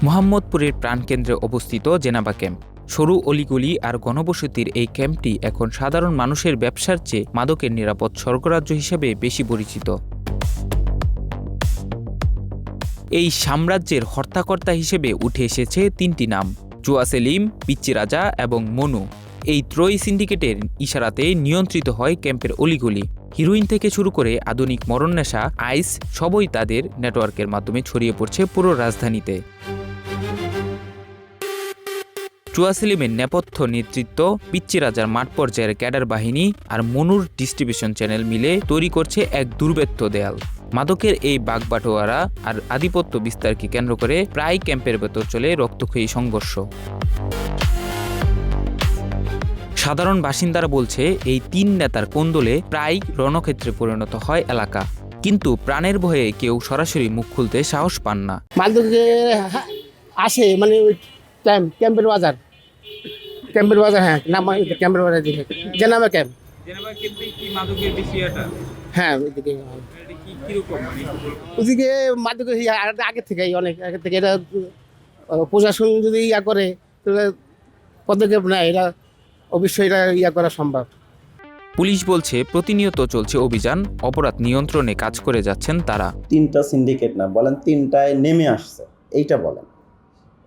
মোহাম্মদপুরের প্রাণকেন্দ্রে অবস্থিত জেনাবা ক্যাম্প। সরু অলিগলি আর ঘনবসতির এই ক্যাম্পটি এখন সাধারণ মানুষের ব্যবসার চেয়ে মাদকের নিরাপদ স্বর্গরাজ্য হিসেবে বেশি পরিচিত। এই সাম্রাজ্যের হর্তাকর্তা হিসেবে উঠে এসেছে তিনটি নাম: জুয়া সেলিম, পিচ্চি রাজা এবং মনু। এই ত্রয়ী সিন্ডিকেটের ইশারাতে নিয়ন্ত্রিত হয় ক্যাম্পের অলিগলি। হিরোইন থেকে শুরু করে আধুনিক মরণনেশা, আইস সবই তাদের নেটওয়ার্কের মাধ্যমে ছড়িয়ে পড়ছে পুরো রাজধানীতে। জুয়া সেলিমের নেপথ্য নেতৃত্ব, পিচ্চি রাজার মাঠ পর্যায়ের ক্যাডার বাহিনী আর মনুর ডিস্ট্রিবিউশন চ্যানেল মিলে তৈরি করছে এক দুর্বেত্য দেয়াল। মাদকের এই বাগবাটোয়ারা আর আধিপত্য বিস্তারকে কেন্দ্র করে প্রায় ক্যাম্পের ভেতর চলে রক্তক্ষয়ী সংঘর্ষ। সাধারণ বাসিন্দারা বলছে, এই তিন নেতার কোন্দলে প্রায় রণক্ষেত্রে পরিণত হয় এলাকা, কিন্তু প্রাণের ভয়ে কেউ সরাসরি মুখ খুলতে সাহস পান না। মাদক আসে মানে ওই ক্যাম্পের বাজার, হ্যাঁ নাম ক্যাম্পের বাজার দিকে জেনাবা ক্যাম্প। হ্যাঁ ওদিকে মাদক আগে থেকে অনেক আগে থেকে এটা প্রশাসন যদি করে তাহলে পদক্ষেপ নেয়, এটা অবশ্যই এটা করা সম্ভব। পুলিশ বলছে প্রতিনিয়ত চলছে অভিযান, অপরাধ নিয়ন্ত্রণে কাজ করে যাচ্ছেন তারা। তিনটা সিন্ডিকেট না বলেন, তিনটায় নেমে আসছে এইটা বলেন।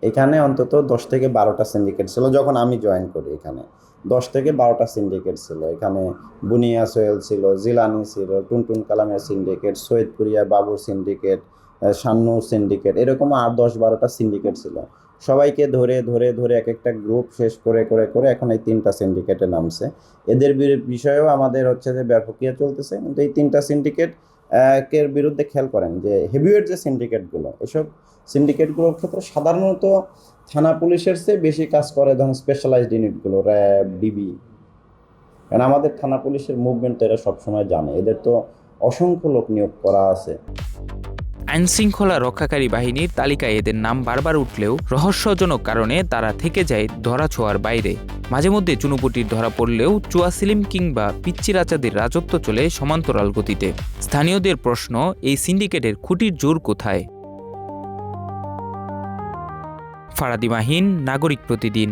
এখানে অন্তত 10 থেকে 12টা সিন্ডিকেট ছিল যখন আমি জয়েন করি। এখানে 10 থেকে 12টা সিন্ডিকেট ছিল। এখানে বুনিয়া সোহেল ছিল, জিলানি ছিল, টুনটুন কালামের সিন্ডিকেট, সৈয়দপুরিয়া বাবুর সিন্ডিকেট, শান্নুর সিন্ডিকেট, এরকম আর 10-12টা সিন্ডিকেট ছিল। সবাইকে ধরে ধরে ধরে এক একটা গ্রুপ শেষ করে করে করে এখন এই 3টা সিন্ডিকেটে নামছে। এদের বিষয়েও আমাদের হচ্ছে যে ব্যাপকীয় চলতেছে, কিন্তু এই 3টা সিন্ডিকেট এর বিরুদ্ধে খেয়াল করেন যে হেভিওয়েট যে সিন্ডিকেটগুলো, এসব সিন্ডিকেটগুলোর ক্ষেত্রে সাধারণত থানা পুলিশের চেয়ে বেশি কাজ করে ধরুন স্পেশালাইজড ইউনিটগুলো, র্যাব, ডিবি। কারণ আমাদের থানা পুলিশের মুভমেন্ট এরা সবসময় জানে, এদের তো অসংখ্য লোক নিয়োগ করা আছে। আইনশৃঙ্খলা রক্ষাকারী বাহিনীর তালিকায় এদের নাম বারবার উঠলেও রহস্যজনক কারণে তারা থেকে যায় ধরাছোঁয়ার বাইরে। মাঝে মধ্যে চুনোপুটির ধরা পড়লেও জুয়া সেলিম কিংবা পিচ্চি রাজাদের রাজত্ব চলে সমান্তরাল গতিতে। স্থানীয়দের প্রশ্ন, এই সিন্ডিকেটের খুঁটির জোর কোথায়? ফারাদি মাহিন, নাগরিক প্রতিদিন।